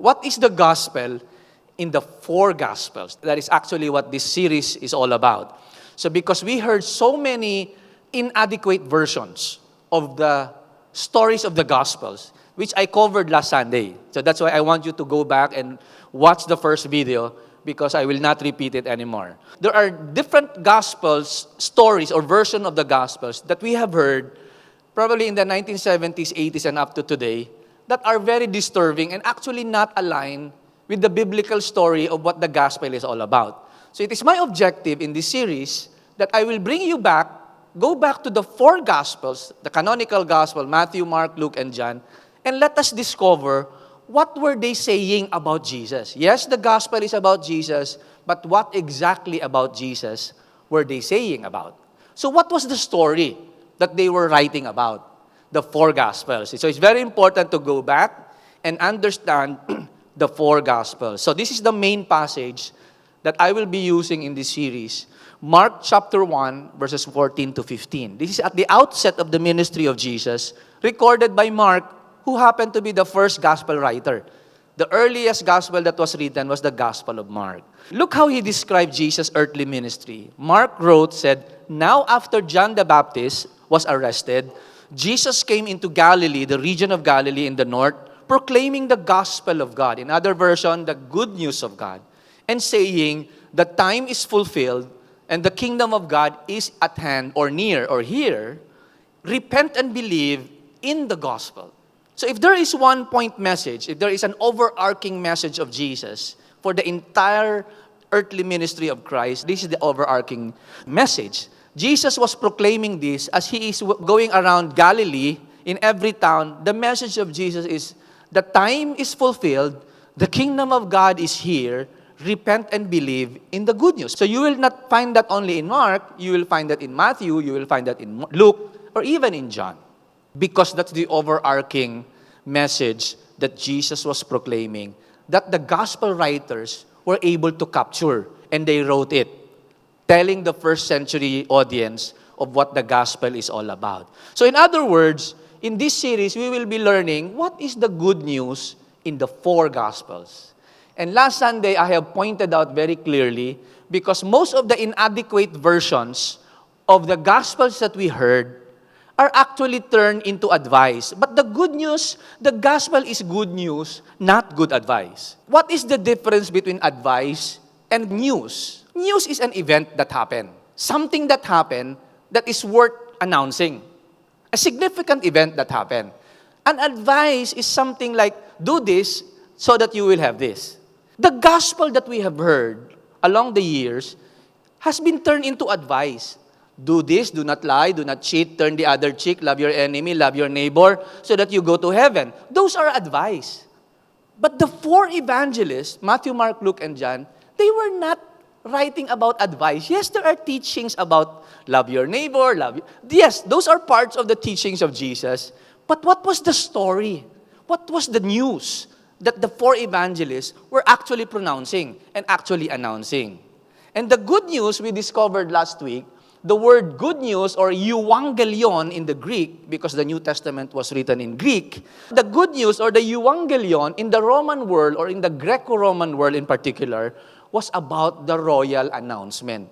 What is the gospel in the four gospels? That is actually what this series is all about. So because we heard so many inadequate versions of the stories of the gospels, which I covered last Sunday. So that's why I want you to go back and watch the first video, because I will not repeat it anymore. There are different gospels, stories, or version of the gospels that we have heard probably in the 1970s, 80s, and up to today that are very disturbing and actually not aligned with the biblical story of what the gospel is all about. So it is my objective in this series that I will bring you back, go back to the four gospels, the canonical gospel, Matthew, Mark, Luke, and John, and let us discover what were they saying about Jesus. Yes, the gospel is about Jesus, but what exactly about Jesus were they saying about? So what was the story that they were writing about? The four gospels. So it's very important to go back and understand the four gospels. So this is the main passage that I will be using in this series. Mark chapter 1, verses 14 to 15. This is at the outset of the ministry of Jesus, recorded by Mark, who happened to be the first gospel writer. The earliest gospel that was written was the Gospel of Mark. Look how he described Jesus' earthly ministry. Mark wrote, said, "Now after John the Baptist was arrested, Jesus came into Galilee, the region of Galilee in the north, proclaiming the gospel of God." In other version, the good news of God. And saying, "The time is fulfilled, and the kingdom of God is at hand," or near, or here. "Repent and believe in the gospel." So if there is one point message, if there is an overarching message of Jesus for the entire earthly ministry of Christ, this is the overarching message. Jesus was proclaiming this as he is going around Galilee in every town. The message of Jesus is, the time is fulfilled, the kingdom of God is here, repent and believe in the good news. So you will not find that only in Mark, you will find that in Matthew, you will find that in Luke, or even in John. Because that's the overarching message that Jesus was proclaiming, that the gospel writers were able to capture, and they wrote it, telling the first century audience of what the gospel is all about. So in other words, in this series, we will be learning what is the good news in the four gospels. And last Sunday, I have pointed out very clearly, because most of the inadequate versions of the gospels that we heard are actually turned into advice. But the good news, the gospel is good news, not good advice. What is the difference between advice and news? News is an event that happened. Something that happened that is worth announcing. A significant event that happened. An advice is something like, do this so that you will have this. The gospel that we have heard along the years has been turned into advice. Do this, do not lie, do not cheat, turn the other cheek, love your enemy, love your neighbor, so that you go to heaven. Those are advice. But the four evangelists, Matthew, Mark, Luke, and John, they were not writing about advice. Yes, there are teachings about love your neighbor, Yes, those are parts of the teachings of Jesus. But what was the story? What was the news that the four evangelists were actually pronouncing and actually announcing? And the good news we discovered last week, the word good news, or euangelion in the Greek, because the New Testament was written in Greek, the good news or the euangelion in the Roman world, or in the Greco-Roman world in particular, was about the royal announcement.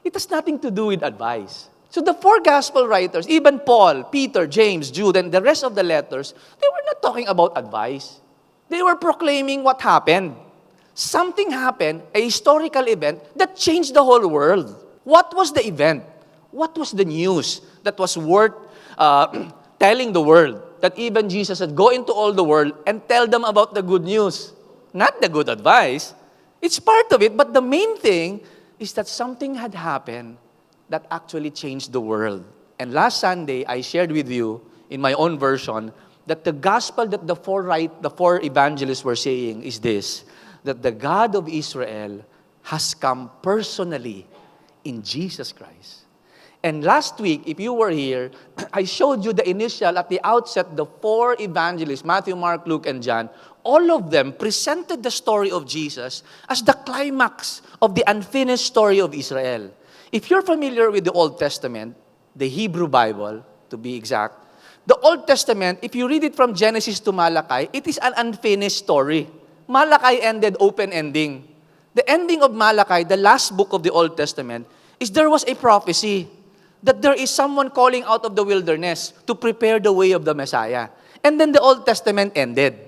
It has nothing to do with advice. So the four gospel writers, even Paul, Peter, James, Jude, and the rest of the letters, they were not talking about advice. They were proclaiming what happened. Something happened, a historical event that changed the whole world. What was the event? What was the news that was worth telling the world? That even Jesus said, go into all the world and tell them about the good news. Not the good advice. It's part of it, but the main thing is that something had happened that actually changed the world. And last Sunday, I shared with you, in my own version, that the gospel that the four evangelists were saying is this, that the God of Israel has come personally in Jesus Christ. And last week, if you were here, I showed you the initial, at the outset, the four evangelists, Matthew, Mark, Luke, and John. All of them presented the story of Jesus as the climax of the unfinished story of Israel. If you're familiar with the Old Testament, the Hebrew Bible, to be exact, the Old Testament, if you read it from Genesis to Malachi, it is an unfinished story. Malachi ended open ending. The ending of Malachi, the last book of the Old Testament, is there was a prophecy that there is someone calling out of the wilderness to prepare the way of the Messiah. And then the Old Testament ended.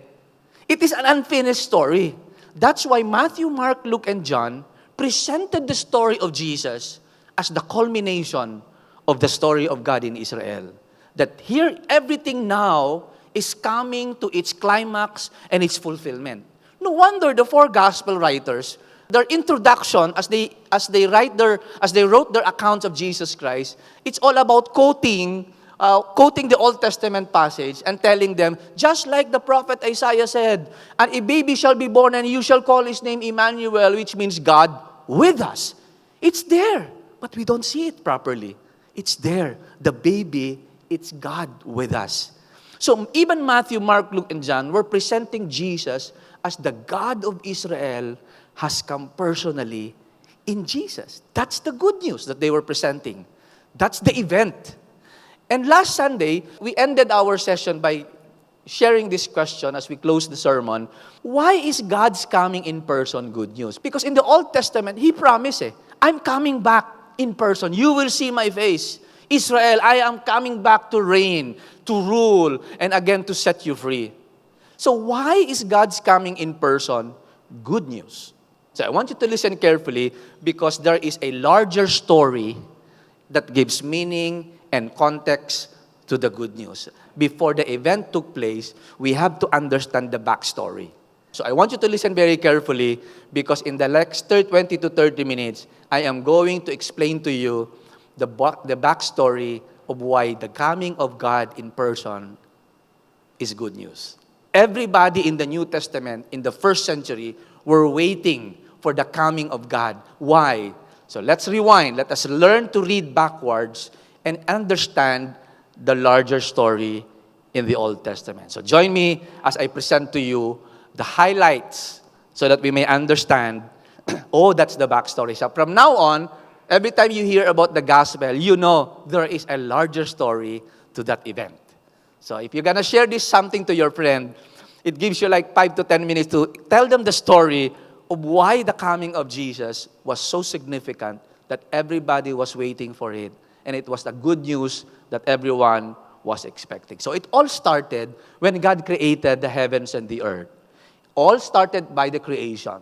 It is an unfinished story. That's why Matthew, Mark, Luke, and John presented the story of Jesus as the culmination of the story of God in Israel. That here, everything now is coming to its climax and its fulfillment. No wonder the four gospel writers, their introduction as they wrote their accounts of Jesus Christ, it's all about quoting the Old Testament passage and telling them, just like the prophet Isaiah said, and a baby shall be born and you shall call his name Emmanuel, which means God with us. It's there, but we don't see it properly. It's there. The baby, it's God with us. So even Matthew, Mark, Luke, and John were presenting Jesus as the God of Israel has come personally in Jesus. That's the good news that they were presenting. That's the event. And last Sunday, we ended our session by sharing this question as we close the sermon. Why is God's coming in person good news? Because in the Old Testament, He promised, I'm coming back in person. You will see my face. Israel, I am coming back to reign, to rule, and again to set you free. So why is God's coming in person good news? So I want you to listen carefully because there is a larger story that gives meaning and context to the good news. Before the event took place, we have to understand the backstory. So I want you to listen very carefully because in the next 20 to 30 minutes, I am going to explain to you the backstory of why the coming of God in person is good news. Everybody in the New Testament, in the first century, were waiting for the coming of God. Why? So let's rewind. Let us learn to read backwards and understand the larger story in the Old Testament. So join me as I present to you the highlights so that we may understand, oh, that's the backstory. So from now on, every time you hear about the gospel, you know there is a larger story to that event. So if you're going to share this something to your friend, it gives you like 5 to 10 minutes to tell them the story of why the coming of Jesus was so significant that everybody was waiting for it. And it was the good news that everyone was expecting. So it all started when God created the heavens and the earth. All started by the creation.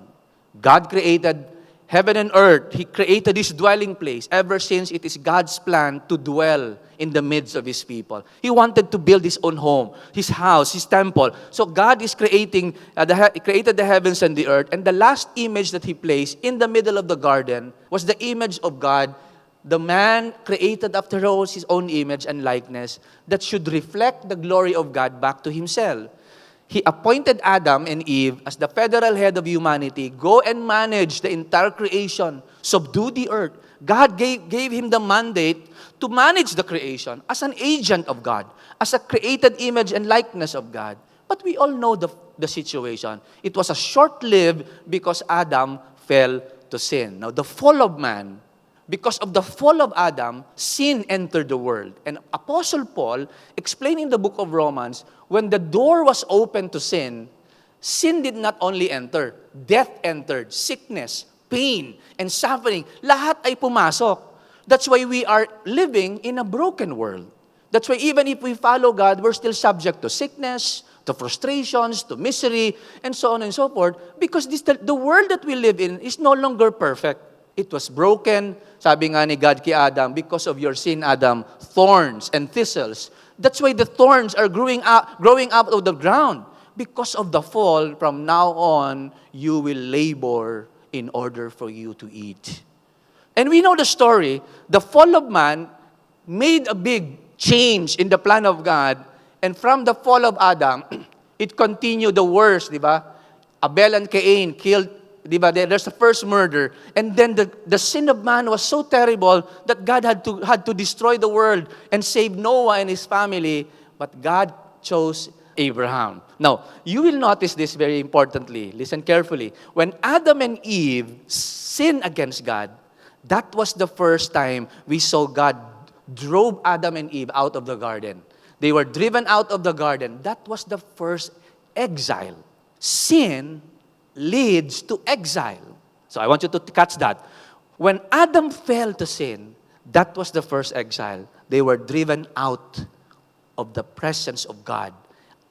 God created heaven and earth. He created this dwelling place ever since it is God's plan to dwell in the midst of His people. He wanted to build His own home, His house, His temple. So God is created the heavens and the earth. And the last image that He placed in the middle of the garden was the image of God, the man created after His own image and likeness that should reflect the glory of God back to Himself. He appointed Adam and Eve as the federal head of humanity. Go and manage the entire creation. Subdue the earth. God gave him the mandate to manage the creation as an agent of God, as a created image and likeness of God. But we all know the situation. It was a short-lived because Adam fell to sin. Now, the fall of man, because of the fall of Adam, sin entered the world. And Apostle Paul explained in the book of Romans, when the door was open to sin, sin did not only enter, death entered, sickness, pain, and suffering. Lahat ay pumasok. That's why we are living in a broken world. That's why even if we follow God, we're still subject to sickness, to frustrations, to misery, and so on and so forth, because the world that we live in is no longer perfect. It was broken, sabi nga ni God kay Adam, because of your sin, Adam, thorns and thistles. That's why the thorns are growing up of the ground. Because of the fall, from now on, you will labor in order for you to eat. And we know the story. The fall of man made a big change in the plan of God. And from the fall of Adam, it continued the worst, di ba? Abel and Cain killed, di ba? There's the first murder. And then the sin of man was so terrible that God had to destroy the world and save Noah and his family. But God chose Abraham. Now, you will notice this very importantly. Listen carefully. When Adam and Eve sinned against God, that was the first time we saw God drove Adam and Eve out of the garden. They were driven out of the garden. That was the first exile. Sin leads to exile. So I want you to catch that. When Adam fell to sin, that was the first exile. They were driven out of the presence of God,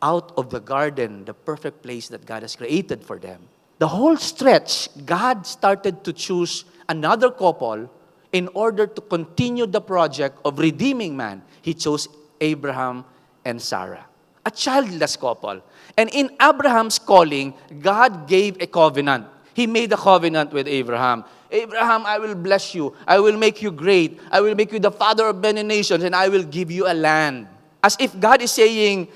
out of the garden, the perfect place that God has created for them. The whole stretch, God started to choose another couple in order to continue the project of redeeming man. He chose Abraham and Sarah, a childless couple. And in Abraham's calling, God gave a covenant. He made a covenant with Abraham. Abraham, I will bless you. I will make you great. I will make you the father of many nations, and I will give you a land. As if God is saying,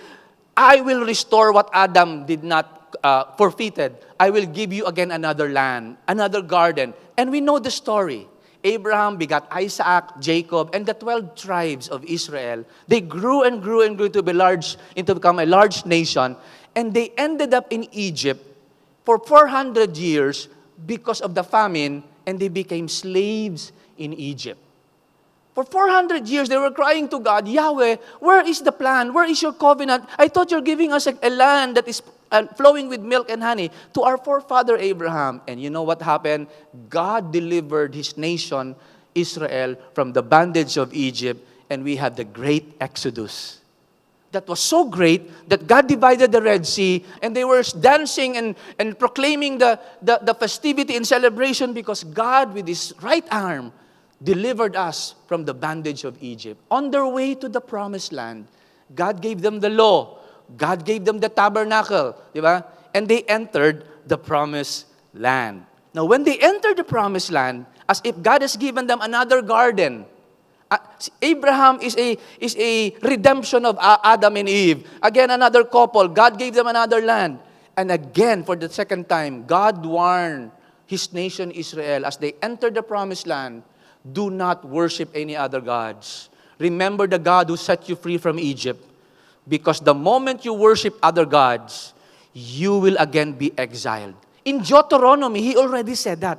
I will restore what Adam did not forfeited. I will give you again another land, another garden. And we know the story. Abraham begot Isaac, Jacob, and the 12 tribes of Israel. They grew and grew and grew to become a large nation. And they ended up in Egypt for 400 years because of the famine, and they became slaves in Egypt. For 400 years, they were crying to God, Yahweh, where is the plan? Where is your covenant? I thought you're giving us a land that is flowing with milk and honey to our forefather Abraham. And you know what happened? God delivered his nation, Israel, from the bondage of Egypt, and we had the great Exodus. That was so great that God divided the Red Sea, and they were dancing and proclaiming the festivity and celebration because God, with his right arm, delivered us from the bondage of Egypt. On their way to the promised land, God gave them the law. God gave them the tabernacle. Di ba? And they entered the promised land. Now, when they entered the promised land, as if God has given them another garden, Abraham is a redemption of Adam and Eve. Again, another couple. God gave them another land. And again, for the second time, God warned his nation Israel as they entered the promised land, do not worship any other gods. Remember the God who set you free from Egypt. Because the moment you worship other gods, you will again be exiled. In Deuteronomy, he already said that.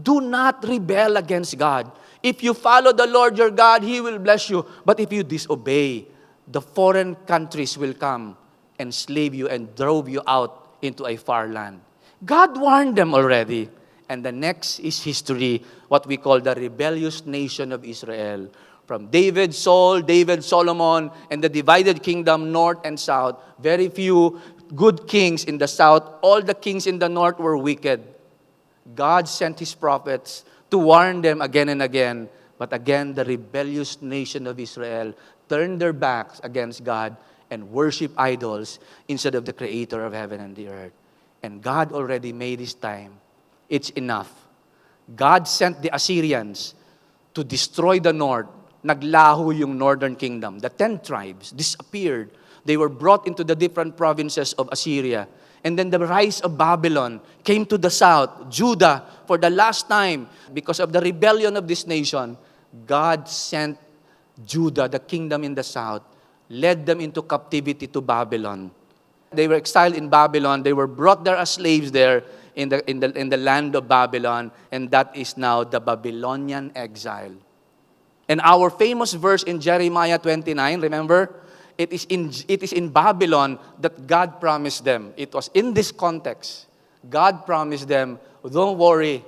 Do not rebel against God. If you follow the Lord your God, He will bless you. But if you disobey, the foreign countries will come and slave you and drove you out into a far land. God warned them already. And the next is history, what we call the rebellious nation of Israel. From David, Saul, David, Solomon, and the divided kingdom, north and south. Very few good kings in the south. All the kings in the north were wicked. God sent His prophets to warn them again and again. But again, the rebellious nation of Israel turned their backs against God and worship idols instead of the Creator of heaven and the earth. And God already made His time. It's enough. God sent the Assyrians to destroy the north. Naglaho yung northern kingdom. The 10 tribes disappeared. They were brought into the different provinces of Assyria. And then the rise of Babylon came to the south. Judah, for the last time, because of the rebellion of this nation, God sent Judah, the kingdom in the south, led them into captivity to Babylon. They were exiled in Babylon. They were brought there as slaves there in the land of Babylon. And that is now the Babylonian exile. And our famous verse in Jeremiah 29, remember? It is in Babylon that God promised them. It was in this context. God promised them, don't worry,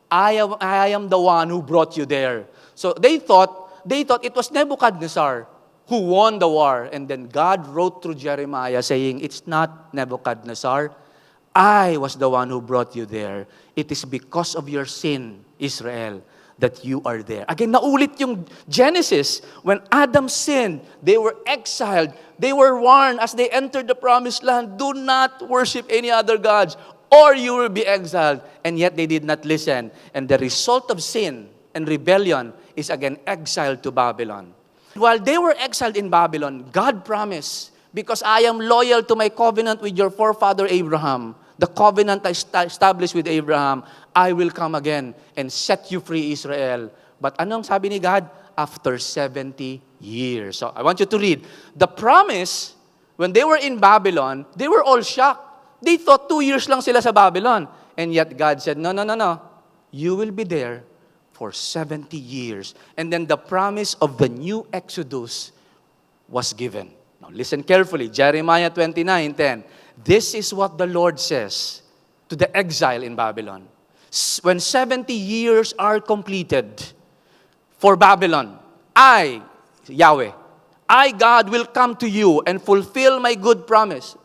I am the one who brought you there. So they thought it was Nebuchadnezzar who won the war. And then God wrote through Jeremiah saying, it's not Nebuchadnezzar. I was the one who brought you there. It is because of your sin, Israel, that you are there. Again, naulit yung Genesis. When Adam sinned, they were exiled. They were warned as they entered the promised land, do not worship any other gods, or you will be exiled. And yet they did not listen. And the result of sin and rebellion is again exiled to Babylon. While they were exiled in Babylon, God promised, because I am loyal to my covenant with your forefather Abraham, the covenant I established with Abraham, I will come again and set you free, Israel. But anong sabi ni God? After 70 years. So I want you to read. The promise, when they were in Babylon, they were all shocked. They thought 2 years lang sila sa Babylon. And yet God said, no. You will be there for 70 years. And then the promise of the new Exodus was given. Now listen carefully. Jeremiah 29:10. This is what the Lord says. to the exile in Babylon. When 70 years are completed for Babylon, I, Yahweh, I, God, will come to you and fulfill my good promise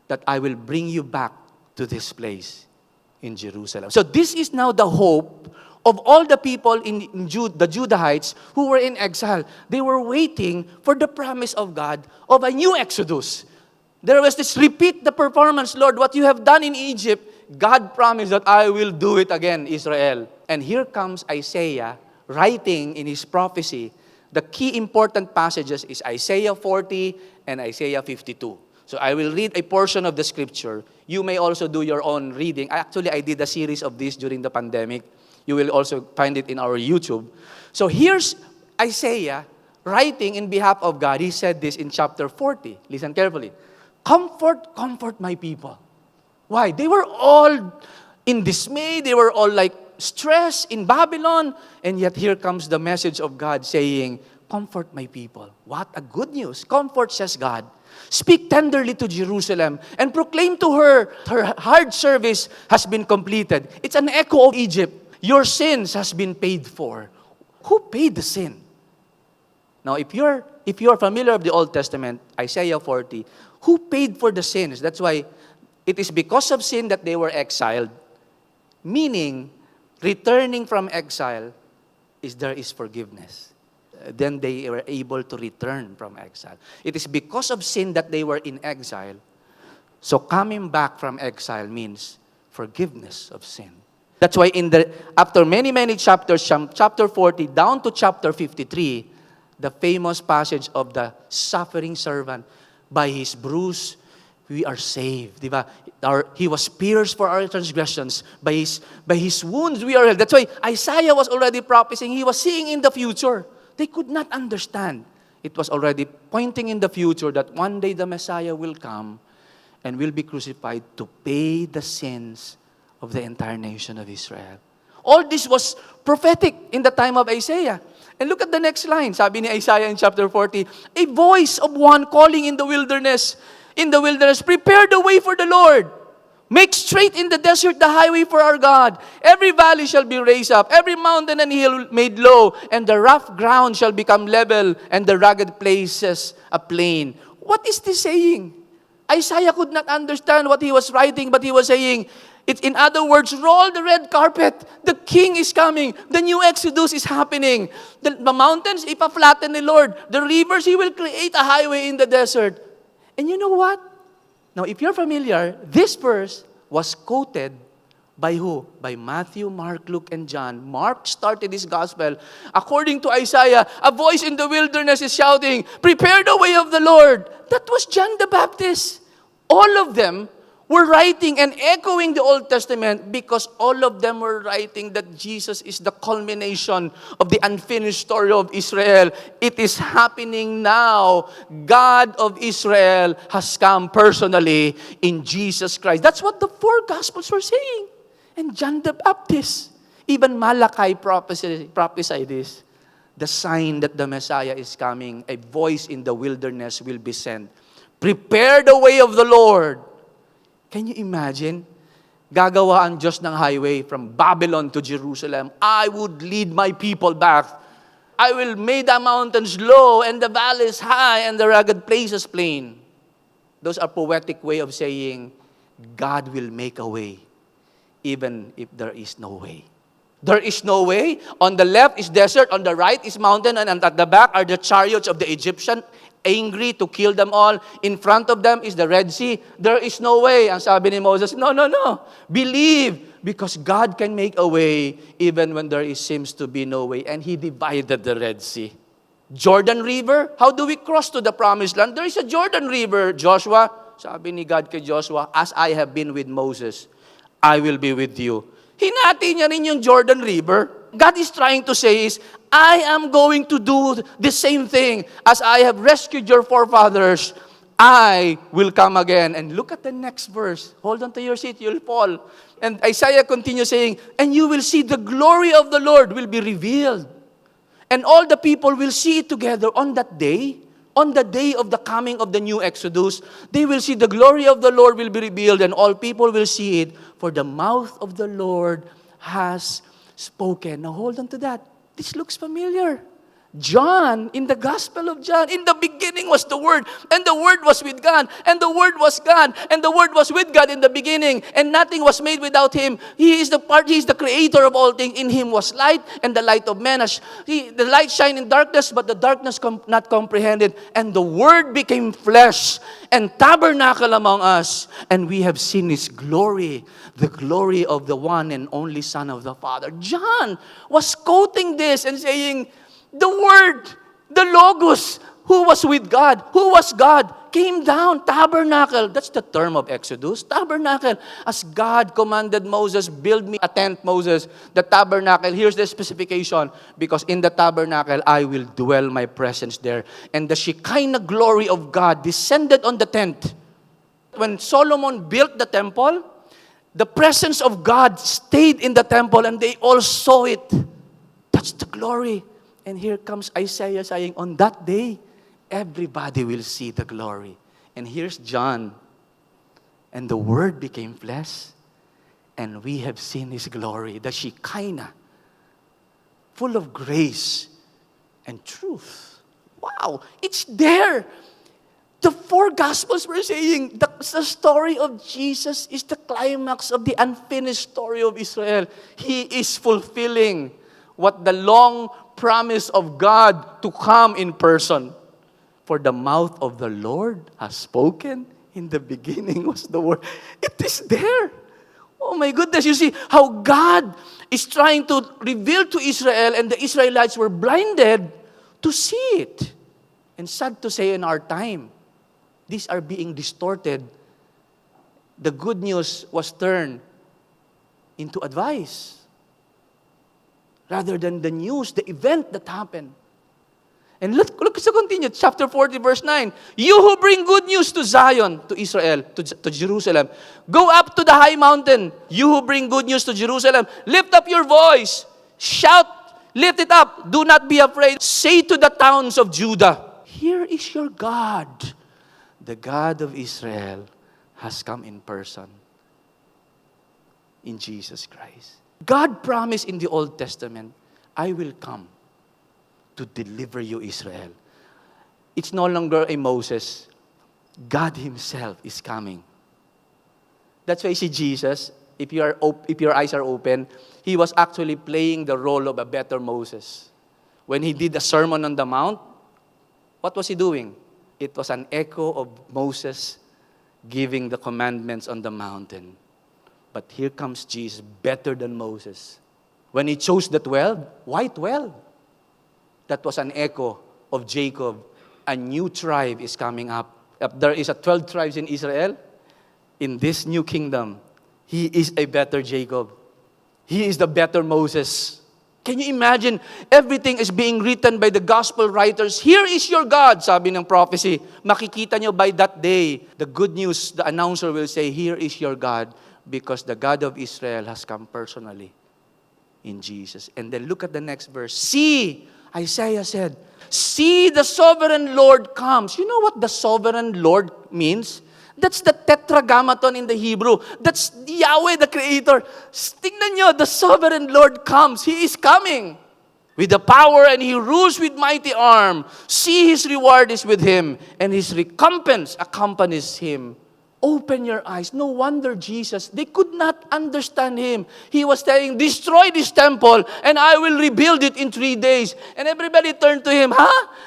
that I will bring you back to this place in Jerusalem. So this is now the hope of all the people in the Judahites who were in exile. They were waiting for the promise of God of a new Exodus. There was this repeat the performance, Lord, what you have done in Egypt, God promised that I will do it again, Israel. And here comes Isaiah writing in his prophecy. The key important passages is Isaiah 40 and Isaiah 52. So I will read a portion of the scripture. You may also do your own reading. Actually, I did a series of this during the pandemic. You will also find it in our YouTube. So here's Isaiah writing in behalf of God. He said this in chapter 40. Listen carefully. Comfort, comfort my people. Why? They were all in dismay. They were all like stressed in Babylon. And yet here comes the message of God saying, comfort my people. What a good news. Comfort, says God. Speak tenderly to Jerusalem and proclaim to her hard service has been completed. It's an echo of Egypt. Your sins has been paid for. Who paid the sin? Now, if you're familiar with the Old Testament, Isaiah 40, who paid for the sins? That's why it is because of sin that they were exiled. Meaning, returning from exile there is forgiveness. Then they were able to return from exile. It is because of sin that they were in exile. So coming back from exile means forgiveness of sin. That's why after many chapters, from chapter 40 down to chapter 53, the famous passage of the suffering servant, by his bruise, we are saved. Diba? He was pierced for our transgressions. By his wounds, we are healed. That's why Isaiah was already prophesying. He was seeing in the future. They could not understand. It was already pointing in the future that one day the Messiah will come and will be crucified to pay the sins of the entire nation of Israel. All this was prophetic in the time of Isaiah. And look at the next line. Sabi ni Isaiah in chapter 40, a voice of one calling in the wilderness, prepare the way for the Lord. Make straight in the desert the highway for our God. Every valley shall be raised up, every mountain and hill made low, and the rough ground shall become level, and the rugged places a plain. What is this saying? Isaiah could not understand what he was writing, but he was saying, in other words, roll the red carpet. The king is coming. The new Exodus is happening. The mountains, ipa-flatten the Lord. The rivers, He will create a highway in the desert. And you know what? Now, if you're familiar, this verse was quoted by who? By Matthew, Mark, Luke, and John. Mark started his gospel. According to Isaiah, a voice in the wilderness is shouting, prepare the way of the Lord. That was John the Baptist. All of them were writing and echoing the Old Testament because all of them were writing that Jesus is the culmination of the unfinished story of Israel. It is happening now. God of Israel has come personally in Jesus Christ. That's what the four Gospels were saying. And John the Baptist, even Malachi prophesied this. The sign that the Messiah is coming, a voice in the wilderness will be sent. Prepare the way of the Lord. Can you imagine? Gagawa ang Diyos ng highway from Babylon to Jerusalem. I would lead my people back. I will make the mountains low and the valleys high and the rugged places plain. Those are poetic way of saying, God will make a way even if there is no way. There is no way. On the left is desert, on the right is mountain, and at the back are the chariots of the Egyptian, angry to kill them all. In front of them is the Red Sea. There is no way. Ang sabi ni Moses, no. Believe, because God can make a way even when seems to be no way. And He divided the Red Sea. Jordan River, how do we cross to the promised land? There is a Jordan River, Joshua. Sabi ni God kay Joshua, as I have been with Moses, I will be with you. Hinati niya rin yung Jordan River. God is trying to say is, I am going to do the same thing. As I have rescued your forefathers, I will come again. And look at the next verse. Hold on to your seat, you'll fall. And Isaiah continues saying, and you will see the glory of the Lord will be revealed. And all the people will see it together on that day. On the day of the coming of the new Exodus, they will see the glory of the Lord will be revealed and all people will see it, for the mouth of the Lord has spoken. Now hold on to that. This looks familiar. John, in the Gospel of John, in the beginning was the Word, and the Word was with God, and the Word was God, and the Word was with God in the beginning, and nothing was made without Him. He is the creator of all things. In Him was light, and the light of men. The light shine in darkness, but the darkness not comprehended. And the Word became flesh, and tabernacle among us, and we have seen His glory, the glory of the one and only Son of the Father. John was quoting this and saying, the Word, the Logos, who was with God, who was God, came down, tabernacle. That's the term of Exodus, tabernacle. As God commanded Moses, build me a tent, Moses, the tabernacle. Here's the specification, because in the tabernacle, I will dwell my presence there. And the Shekinah glory of God descended on the tent. When Solomon built the temple, the presence of God stayed in the temple and they all saw it. That's the glory. And here comes Isaiah saying, on that day, everybody will see the glory. And here's John. And the Word became flesh, and we have seen His glory, the Shekinah, full of grace and truth. Wow, it's there. The four Gospels were saying the story of Jesus is the climax of the unfinished story of Israel. He is fulfilling what the long promise of God to come in person. For the mouth of the Lord has spoken. In the beginning was the Word. It is there. Oh my goodness, you see how God is trying to reveal to Israel, and the Israelites were blinded to see it. And sad to say, in our time, these are being distorted. The good news was turned into advice, rather than the news, the event that happened. And look to continue, chapter 40, verse 9. You who bring good news to Zion, to Israel, to Jerusalem, go up to the high mountain. You who bring good news to Jerusalem, lift up your voice. Shout, lift it up. Do not be afraid. Say to the towns of Judah, here is your God. The God of Israel has come in person in Jesus Christ. God promised in the Old Testament, I will come to deliver you, Israel. It's no longer a Moses. God Himself is coming. That's why you see Jesus, if your eyes are open, He was actually playing the role of a better Moses. When He did the Sermon on the Mount, what was He doing? It was an echo of Moses giving the commandments on the mountain. But here comes Jesus, better than Moses. When He chose the 12, why 12? That was an echo of Jacob. A new tribe is coming up. There is 12 tribes in Israel. In this new kingdom, He is a better Jacob. He is the better Moses. Can you imagine? Everything is being written by the gospel writers. Here is your God, sabi ng prophecy. Makikita nyo by that day, the good news, the announcer will say, here is your God, because the God of Israel has come personally in Jesus. And then look at the next verse. See, Isaiah said, see, the sovereign Lord comes. You know what the sovereign Lord means? That's the tetragrammaton in the Hebrew. That's Yahweh, the Creator. Tingnan nyo, the sovereign Lord comes. He is coming with the power, and He rules with mighty arm. See, His reward is with Him, and His recompense accompanies Him. Open your eyes. No wonder Jesus, they could not understand Him. He was saying, destroy this temple and I will rebuild it in 3 days. And everybody turned to Him,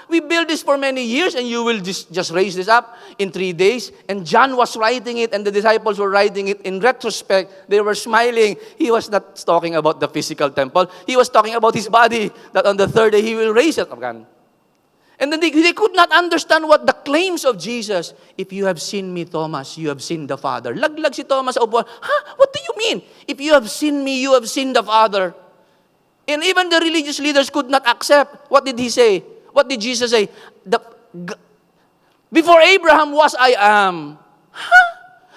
we built this for many years and you will just raise this up in 3 days. And John was writing it and the disciples were writing it. In retrospect, they were smiling. He was not talking about the physical temple. He was talking about His body, that on the 3rd day He will raise it again. And then they could not understand what the claims of Jesus. If you have seen me, Thomas, you have seen the Father. Laglag si Thomas sa upuan. What do you mean? If you have seen me, you have seen the Father. And even the religious leaders could not accept. What did He say? What did Jesus say? Before Abraham was, I am.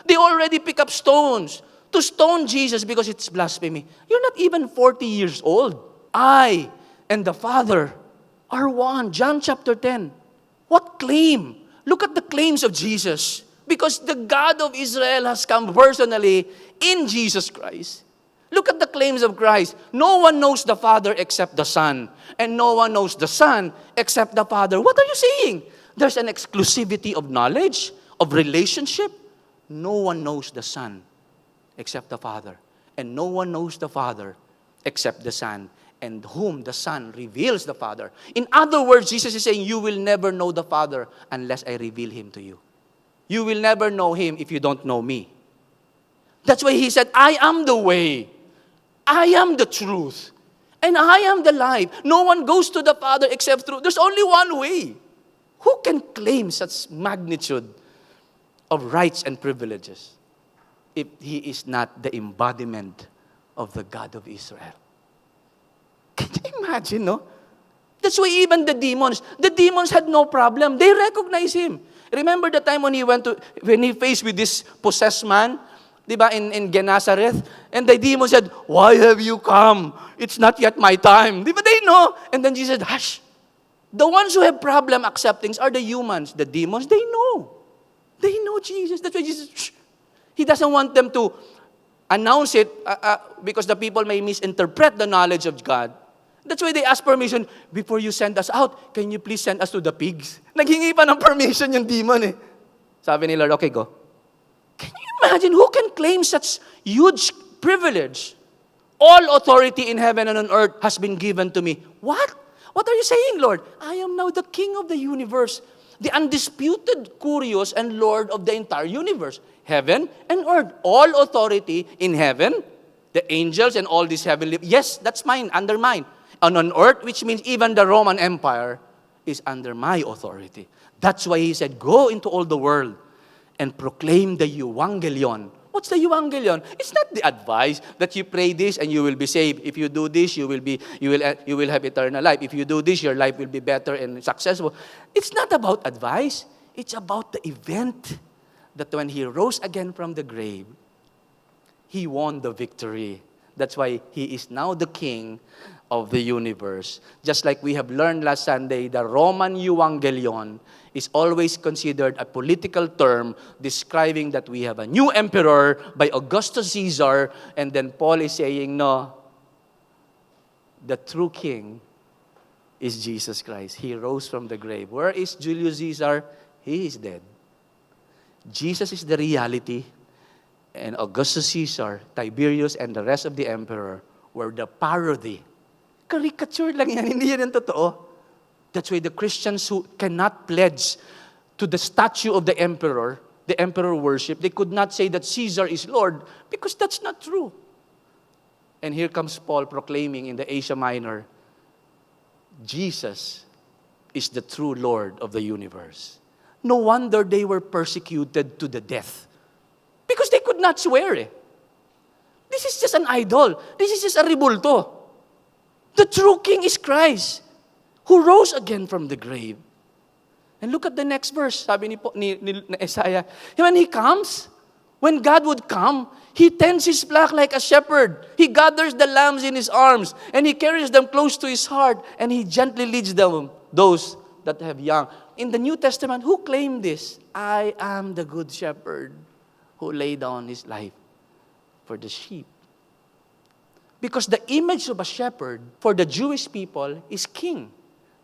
They already pick up stones to stone Jesus because it's blasphemy. You're not even 40 years old. I and the Father are one. John chapter 10. What claim? Look at the claims of Jesus. Because the God of Israel has come personally in Jesus Christ. Look at the claims of Christ. No one knows the Father except the Son. And no one knows the Son except the Father. What are you saying? There's an exclusivity of knowledge, of relationship. No one knows the Son except the Father. And no one knows the Father except the Son, and whom the Son reveals the Father. In other words, Jesus is saying, you will never know the Father unless I reveal Him to you. You will never know Him if you don't know me. That's why He said, I am the way. I am the truth. And I am the life. No one goes to the Father except through. There's only one way. Who can claim such magnitude of rights and privileges if he is not the embodiment of the God of Israel? Can you imagine, no? That's why even the demons had no problem. They recognize Him. Remember the time when he faced with this possessed man, diba, in Gennesaret, and the demon said, why have you come? It's not yet my time. Diba, they know. And then Jesus said, hush. The ones who have problem accepting are the humans. The demons, they know. They know Jesus. That's why Jesus, shh. He doesn't want them to announce it because the people may misinterpret the knowledge of God. That's why they ask permission, before you send us out, can you please send us to the pigs? Naghingi pa ng permission yung demon eh. Sabi ni Lord, okay, go. Can you imagine who can claim such huge privilege? All authority in heaven and on earth has been given to me. What? What are you saying, Lord? I am now the King of the universe, the undisputed Kurios and Lord of the entire universe. Heaven and earth. All authority in heaven, the angels and all these heavenly, yes, that's mine, under mine. And on earth, which means even the Roman Empire, is under my authority. That's why He said, go into all the world and proclaim the Evangelion. What's the Evangelion? It's not the advice that you pray this and you will be saved. If you do this, you will have eternal life. If you do this, your life will be better and successful. It's not about advice. It's about the event that when He rose again from the grave, He won the victory. That's why He is now the King of the universe. Just like we have learned last Sunday, the Roman Evangelion is always considered a political term describing that we have a new emperor by Augustus Caesar, and then Paul is saying, no, the true king is Jesus Christ. He rose from the grave. Where is Julius Caesar? He is dead. Jesus is the reality, and Augustus Caesar, Tiberius, and the rest of the emperor were the parody. Caricature lang yan, hindi yan ang totoo. That's why the Christians who cannot pledge to the statue of the emperor worship, they could not say that Caesar is Lord, because that's not true. And here comes Paul proclaiming in the Asia Minor, Jesus is the true Lord of the universe. No wonder they were persecuted to the death. Because they could not swear eh. This is just an idol. This is just a rebulto. The true King is Christ, who rose again from the grave. And look at the next verse, sabi ni Isaiah. When He comes, when God would come, He tends His flock like a shepherd. He gathers the lambs in His arms, and He carries them close to His heart, and He gently leads them, those that have young. In the New Testament, who claimed this? I am the good shepherd who laid down His life for the sheep. Because the image of a shepherd for the Jewish people is king.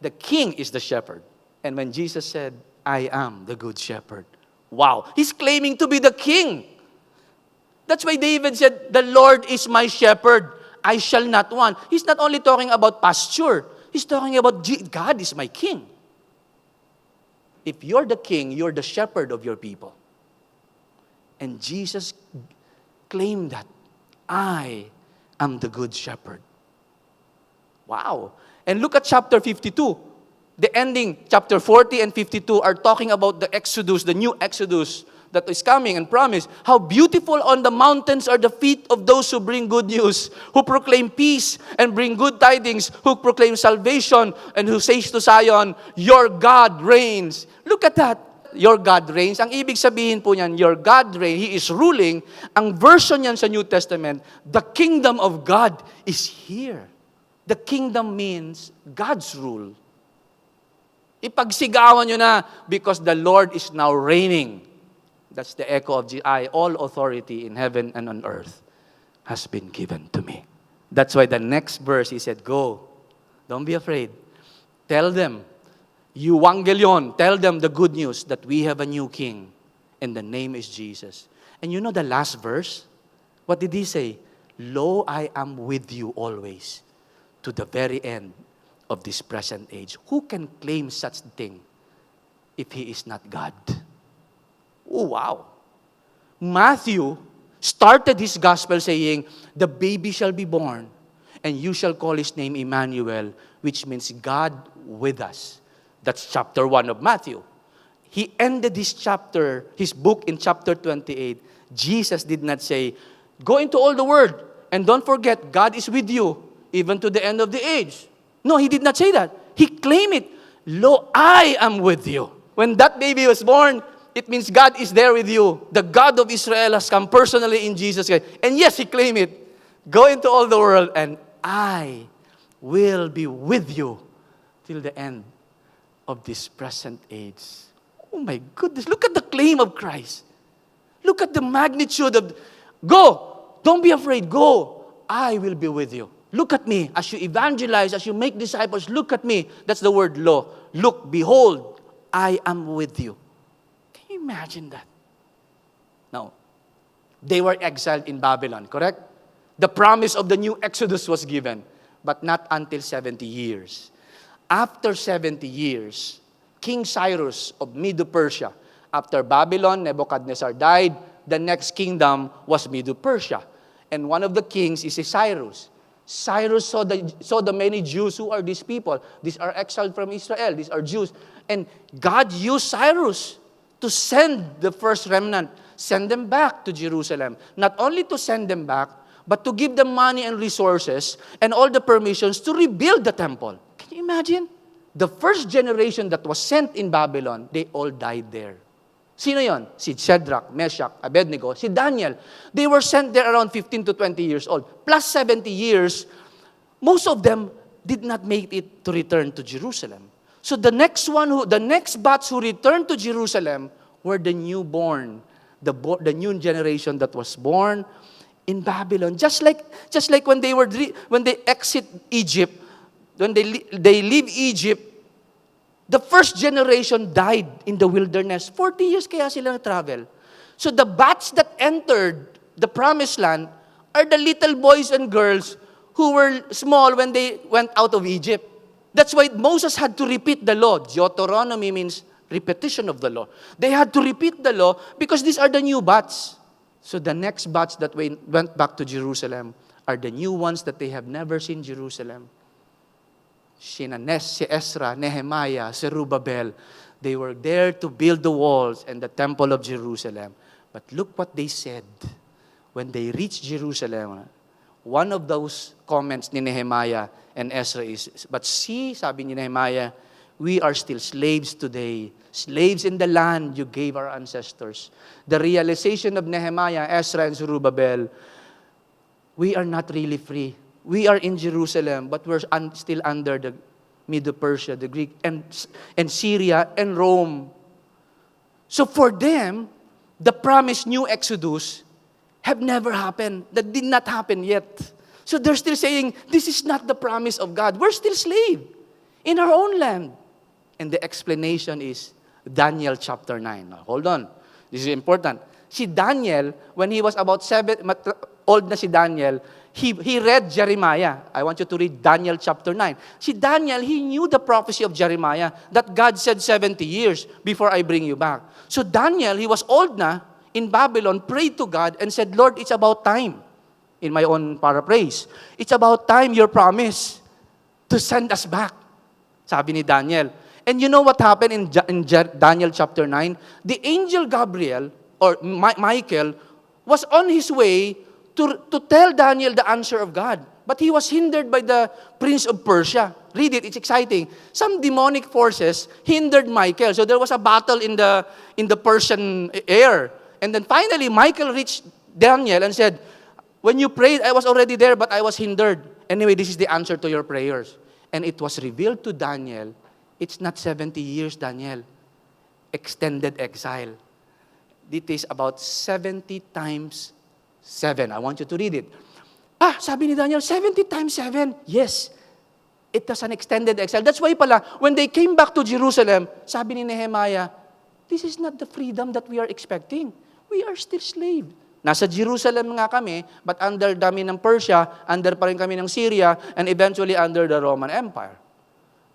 The king is the shepherd. And when Jesus said, I am the good shepherd, wow, He's claiming to be the king. That's why David said, the Lord is my shepherd, I shall not want. He's not only talking about pasture, He's talking about God is my king. If you're the king, you're the shepherd of your people. And Jesus claimed that, I am the good shepherd. Wow. And look at chapter 52. The ending, chapter 40 and 52 are talking about the Exodus, the new Exodus that is coming and promised. How beautiful on the mountains are the feet of those who bring good news, who proclaim peace and bring good tidings, who proclaim salvation, and who says to Zion, your God reigns. Look at that. Your God reigns. Ang ibig sabihin po niyan, your God reigns. He is ruling. Ang version niyan sa New Testament, the kingdom of God is here. The kingdom means God's rule. Ipagsigawan nyo na because the Lord is now reigning. That's the echo of all authority in heaven and on earth has been given to me. That's why the next verse he said, go. Don't be afraid. Tell them, Euangelion, tell them the good news that we have a new king and the name is Jesus. And you know the last verse? What did he say? Lo, I am with you always to the very end of this present age. Who can claim such thing if he is not God? Oh, wow. Matthew started his gospel saying, the baby shall be born, and you shall call his name Emmanuel, which means God with us. That's chapter 1 of Matthew. He ended his book in chapter 28. Jesus did not say, go into all the world, and don't forget, God is with you, even to the end of the age. No, he did not say that. He claimed it. Lo, I am with you. When that baby was born, it means God is there with you. The God of Israel has come personally in Jesus Christ. And yes, he claimed it. Go into all the world, and I will be with you till the end of this present age. Oh my goodness, look at the claim of Christ. Look at the magnitude of, go, don't be afraid, go, I will be with you. Look at me, as you evangelize, as you make disciples, look at me. That's the word lo. Look, behold, I am with you. Can you imagine that? Now, they were exiled in Babylon, correct? The promise of the new Exodus was given, but not until 70 years. After 70 years, King Cyrus of Medo-Persia, after Babylon, Nebuchadnezzar died, the next kingdom was Medo-Persia. And one of the kings is Cyrus. Cyrus saw the many Jews. Who are these people? These are exiled from Israel. These are Jews. And God used Cyrus to send the first remnant, send them back to Jerusalem. Not only to send them back, but to give them money and resources and all the permissions to rebuild the temple. Can you imagine? The first generation that was sent in Babylon, they all died there. Sino yon? Si Shadrach, Meshach, Abednego, si Daniel. They were sent there around 15 to 20 years old. Plus 70 years, most of them did not make it to return to Jerusalem. So the next batch who returned to Jerusalem were the newborn, the new generation that was born in Babylon. Just like when they exit Egypt, when they leave Egypt, the first generation died in the wilderness. 40 years kaya sila travel. So the batch that entered the promised land are the little boys and girls who were small when they went out of Egypt. That's why Moses had to repeat the law. Deuteronomy means repetition of the law. They had to repeat the law because these are the new batch. So the next batch that went back to Jerusalem are the new ones that they have never seen Jerusalem. Si Ezra, Nehemiah, Zerubbabel, they were there to build the walls and the temple of Jerusalem. But look what they said when they reached Jerusalem. One of those comments ni Nehemiah and Ezra is, but see, sabi ni Nehemiah, we are still slaves today. Slaves in the land you gave our ancestors. The realization of Nehemiah, Ezra, and Zerubbabel, we are not really free. We are in Jerusalem, but we're still under the Medo-Persia, the Greek, and Syria, and Rome. So for them, the promised new Exodus have never happened. That did not happen yet. So they're still saying, this is not the promise of God. We're still slave in our own land. And the explanation is Daniel chapter 9. Now, hold on. This is important. Si Daniel, when he was about 7, old na si Daniel, he read Jeremiah. I want you to read Daniel chapter 9. Si Daniel, he knew the prophecy of Jeremiah that God said 70 years before I bring you back. So Daniel, he was old na, in Babylon, prayed to God and said, Lord, it's about time. In my own paraphrase, it's about time your promise to send us back. Sabi ni Daniel. And you know what happened in Daniel chapter 9? The angel Gabriel, or Michael, was on his way to tell Daniel the answer of God. But he was hindered by the prince of Persia. Read it, it's exciting. Some demonic forces hindered Michael. So there was a battle in the Persian air. And then finally, Michael reached Daniel and said, when you prayed, I was already there, but I was hindered. Anyway, this is the answer to your prayers. And it was revealed to Daniel It's not 70 years, Daniel. Extended exile. It is about 70 times 7. I want you to read it. Sabi ni Daniel, 70 times 7. Yes. It was an extended exile. That's why pala, when they came back to Jerusalem, sabi ni Nehemiah, this is not the freedom that we are expecting. We are still slave. Nasa Jerusalem nga kami, but under kami ng Persia, under pa rin kami ng Syria, and eventually under the Roman Empire.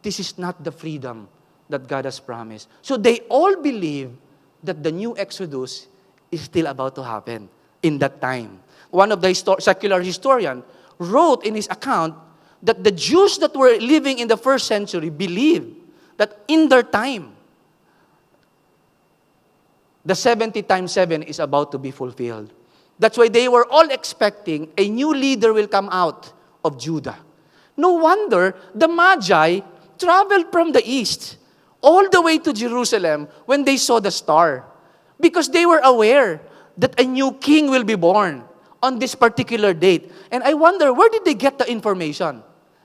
This is not the freedom that God has promised. So they all believe that the new Exodus is still about to happen in that time. One of the secular historian wrote in his account that the Jews that were living in the first century believed that in their time, the 70 times 7 is about to be fulfilled. That's why they were all expecting a new leader will come out of Judah. No wonder the Magi traveled from the east all the way to Jerusalem when they saw the star. Because they were aware that a new king will be born on this particular date. And I wonder, where did they get the information?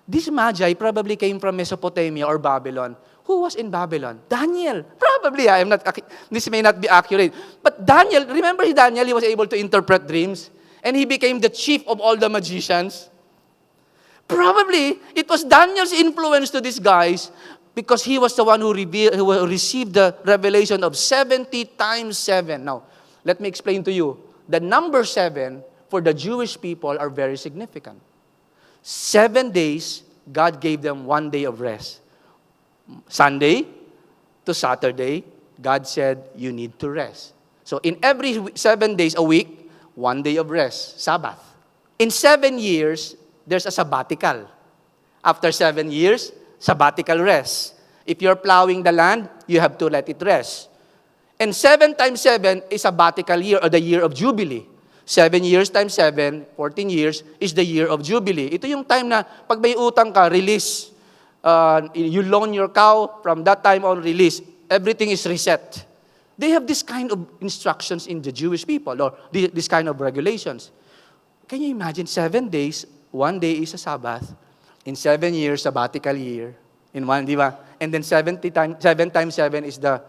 This Magi probably came from Mesopotamia or Babylon. Who was in Babylon? Daniel. Probably, this may not be accurate. But Daniel, remember Daniel, he was able to interpret dreams. And he became the chief of all the magicians. Probably, it was Daniel's influence to these guys because he was the one who received the revelation of 70 times 7. Now, let me explain to you. The number 7 for the Jewish people are very significant. 7 days, God gave them 1 day of rest. Sunday to Saturday, God said, you need to rest. So in every 7 days a week, 1 day of rest, Sabbath. In 7 years, there's a sabbatical. After 7 years, sabbatical rest. If you're plowing the land, you have to let it rest. And 7 times 7 is sabbatical year, or the year of Jubilee. 7 years times 7, 14 years, is the year of Jubilee. Ito yung time na pag may utang ka, release. You loan your cow, from that time on, release. Everything is reset. They have this kind of instructions in the Jewish people, or this kind of regulations. Can you imagine 7 days, 1 day is a Sabbath, in 7 years, sabbatical year, in one, di ba? And then 7 times 7 is the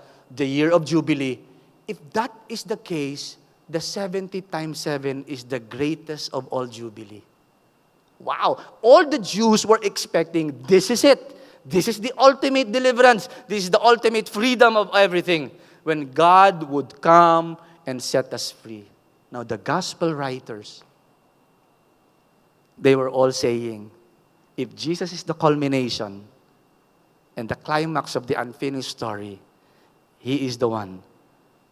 year of Jubilee. If that is the case, the 70 times 7 is the greatest of all Jubilee. Wow! All the Jews were expecting, this is it. This is the ultimate deliverance. This is the ultimate freedom of everything. When God would come and set us free. Now, the gospel writers, they were all saying, if Jesus is the culmination and the climax of the unfinished story, He is the one,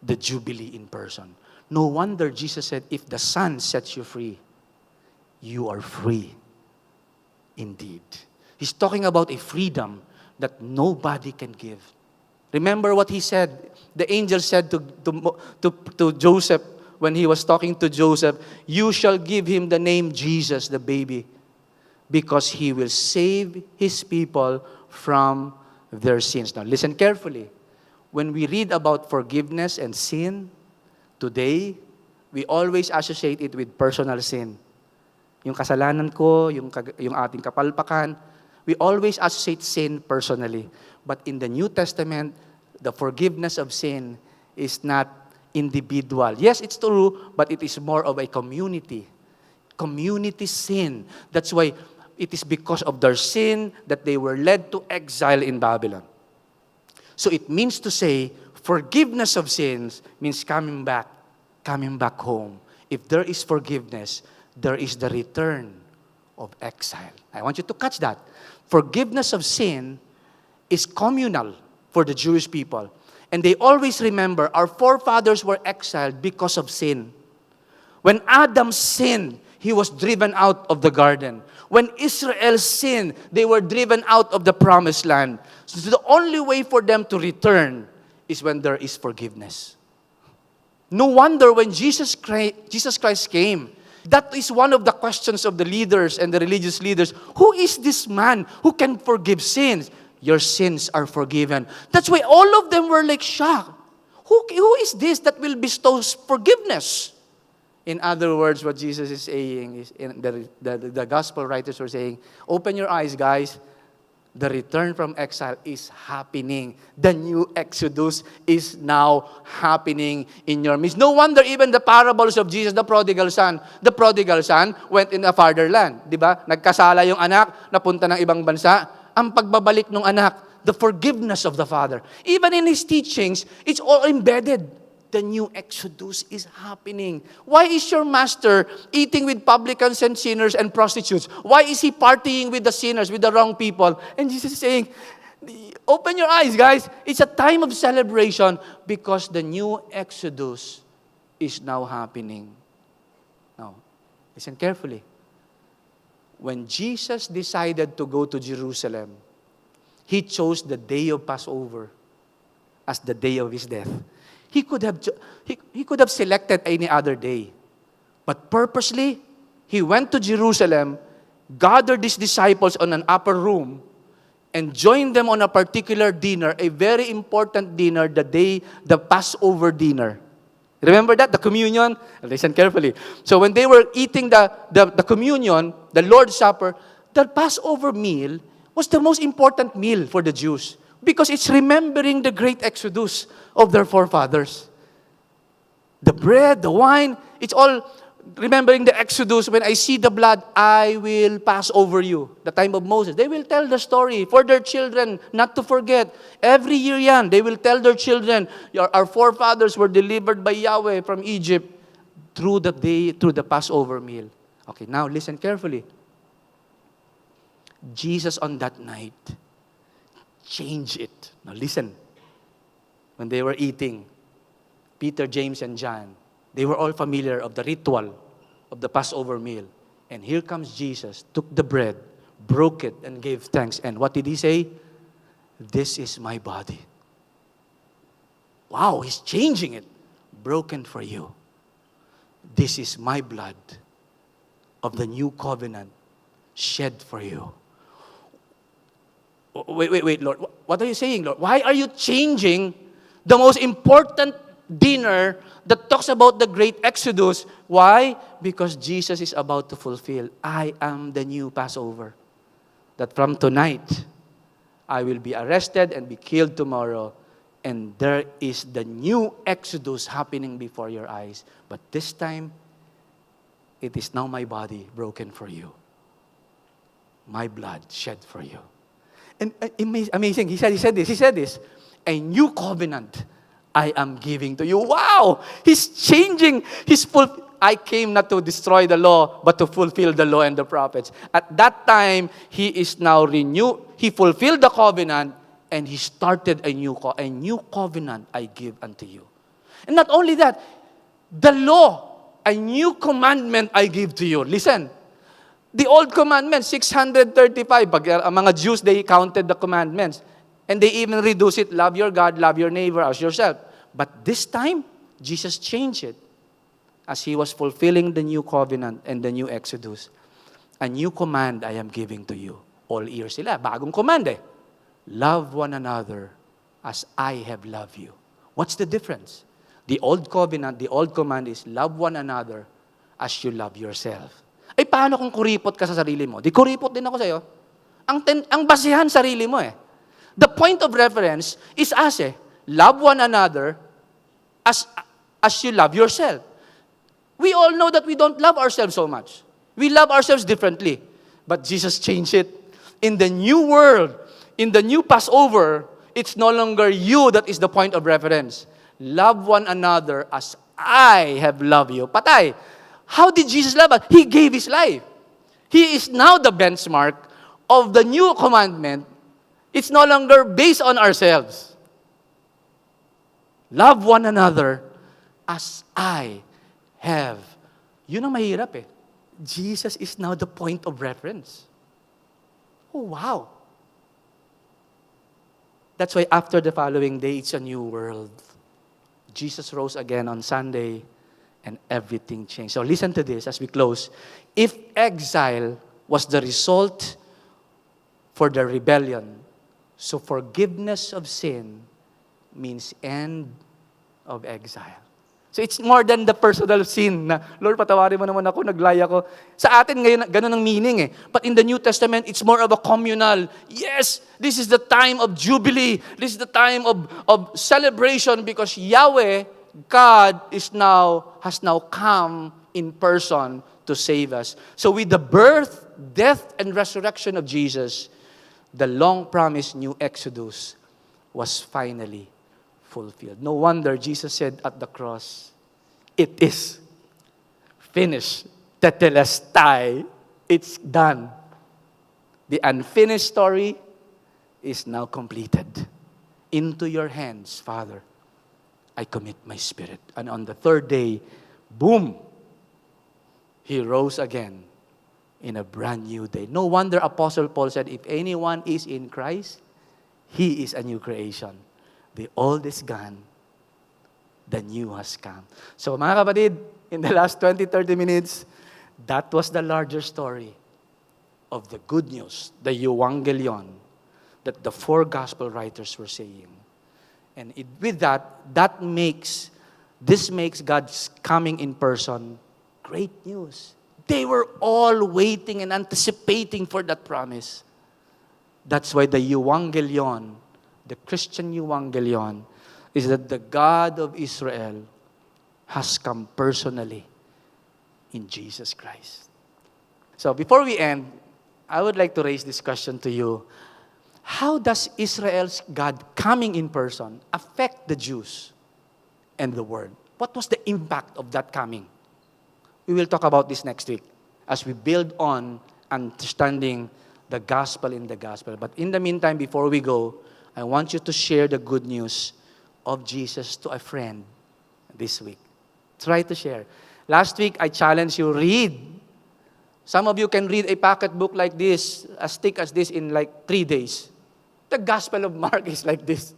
the Jubilee in person. No wonder Jesus said, if the Son sets you free, you are free indeed. He's talking about a freedom that nobody can give. Remember what He said? The angel said to Joseph when he was talking to Joseph, you shall give him the name Jesus, the baby, because he will save his people from their sins. Now listen carefully. When we read about forgiveness and sin, today, we always associate it with personal sin. Yung kasalanan ko, yung ating kapalpakan, we always associate sin personally. But in the New Testament, the forgiveness of sin is not individual. Yes, it's true, but it is more of a community. Community sin. That's why it is because of their sin that they were led to exile in Babylon. So it means to say, forgiveness of sins means coming back home. If there is forgiveness, there is the return of exile. I want you to catch that. Forgiveness of sin is communal for the Jewish people. And they always remember our forefathers were exiled because of sin. When Adam sinned, he was driven out of the garden. When Israel sinned, they were driven out of the promised land. So the only way for them to return is when there is forgiveness. No wonder when Jesus Christ came, that is one of the questions of the leaders and the religious leaders. Who is this man who can forgive sins? Your sins are forgiven. That's why all of them were like shocked. Who is this that will bestow forgiveness? In other words, what Jesus is saying is, the gospel writers were saying, open your eyes, guys. The return from exile is happening. The new Exodus is now happening in your midst. No wonder even the parables of Jesus, the prodigal son went in a farther land. Di ba? Nagkasala yung anak, napunta ng ibang bansa. Ang pagbabalik ng anak, the forgiveness of the father. Even in his teachings, it's all embedded. The new Exodus is happening. Why is your master eating with publicans and sinners and prostitutes? Why is he partying with the sinners, with the wrong people? And Jesus is saying, open your eyes, guys. It's a time of celebration because the new Exodus is now happening. Now, listen carefully. When Jesus decided to go to Jerusalem, he chose the day of Passover as the day of his death. He could have selected any other day. But purposely, he went to Jerusalem, gathered his disciples on an upper room, and joined them on a particular dinner, a very important dinner, the Passover dinner. Remember that? The communion? Listen carefully. So when they were eating the communion, the Lord's Supper, the Passover meal was the most important meal for the Jews. Because it's remembering the great exodus of their forefathers. The bread, the wine, it's all remembering the exodus. When I see the blood, I will pass over you. The time of Moses. They will tell the story for their children not to forget. Every year yan, they will tell their children, our forefathers were delivered by Yahweh from Egypt through the Passover meal. Okay, now listen carefully. Jesus on that night change it. Now listen. When they were eating, Peter, James, and John, they were all familiar of the ritual of the Passover meal. And here comes Jesus, took the bread, broke it, and gave thanks. And what did he say? This is my body. Wow, he's changing it. Broken for you. This is my blood of the new covenant shed for you. Wait, Lord. What are you saying, Lord? Why are you changing the most important dinner that talks about the great Exodus? Why? Because Jesus is about to fulfill, I am the new Passover. That from tonight, I will be arrested and be killed tomorrow. And there is the new Exodus happening before your eyes. But this time, it is now my body broken for you. My blood shed for you. And amazing, he said this, a new covenant I am giving to you. Wow! He's changing I came not to destroy the law, but to fulfill the law and the prophets. At that time, he is now renewed. He fulfilled the covenant, and he started a new covenant I give unto you. And not only that, the law, a new commandment I give to you. Listen. The old commandments, 635. Ang mga Jews, they counted the commandments. And they even reduce it, love your God, love your neighbor as yourself. But this time, Jesus changed it as he was fulfilling the new covenant and the new Exodus. A new command I am giving to you. All ears sila. Bagong command eh. Love one another as I have loved you. What's the difference? The old covenant, the old command is love one another as you love yourself. Ay, paano kung kuripot ka sa sarili mo? Di kuripot din ako sa'yo. Ang basihan sarili mo eh. The point of reference is us eh. Love one another as you love yourself. We all know that we don't love ourselves so much. We love ourselves differently. But Jesus changed it. In the new world, in the new Passover, it's no longer you that is the point of reference. Love one another as I have loved you. Patay. How did Jesus love us? He gave His life. He is now the benchmark of the new commandment. It's no longer based on ourselves. Love one another as I have. Yun ang mahirap eh. Jesus is now the point of reference. Oh, wow. That's why after the following day, it's a new world. Jesus rose again on Sunday, and everything changed. So listen to this as we close. If exile was the result for the rebellion, so forgiveness of sin means end of exile. So it's more than the personal sin na, Lord, patawarin mo naman ako, naglaya ako. Sa atin ngayon, ganun ang meaning eh. But in the New Testament, it's more of a communal. Yes, this is the time of jubilee. This is the time of celebration because Yahweh, God, has now come in person to save us. So with the birth, death, and resurrection of Jesus, the long-promised new Exodus was finally fulfilled. No wonder Jesus said at the cross, it is finished. Tetelestai. It's done. The unfinished story is now completed. Into your hands, Father, I commit my spirit. And on the third day, boom, He rose again in a brand new day. No wonder Apostle Paul said, if anyone is in Christ, he is a new creation. The old is gone, the new has come. So mga kapatid, in the last 20-30 minutes, that was the larger story of the good news, the Evangelion, that the four gospel writers were saying. And with that, this makes God's coming in person great news. They were all waiting and anticipating for that promise. That's why the Evangelion, the Christian Evangelion, is that the God of Israel has come personally in Jesus Christ. So before we end, I would like to raise this question to you. How does Israel's God coming in person affect the Jews and the world? What was the impact of that coming? We will talk about this next week as we build on understanding the gospel in the gospel. But in the meantime, before we go, I want you to share the good news of Jesus to a friend this week. Try to share. Last week, I challenged you, read. Some of you can read a pocket book like this, as thick as this, in like 3 days. The Gospel of Mark is like this.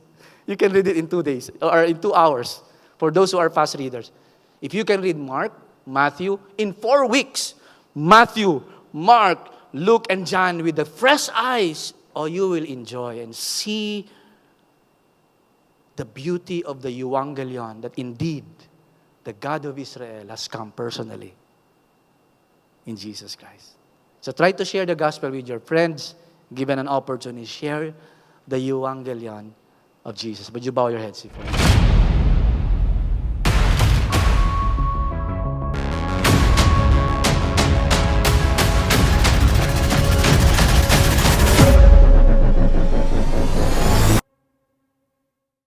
You can read it in 2 days, or in 2 hours, for those who are fast readers. If you can read Mark, Matthew, in 4 weeks, Matthew, Mark, Luke, and John with the fresh eyes, you will enjoy and see the beauty of the Evangelion, that indeed, the God of Israel has come personally in Jesus Christ. So try to share the gospel with your friends. Given an opportunity, share the Evangelion of Jesus. Would you bow your heads before me?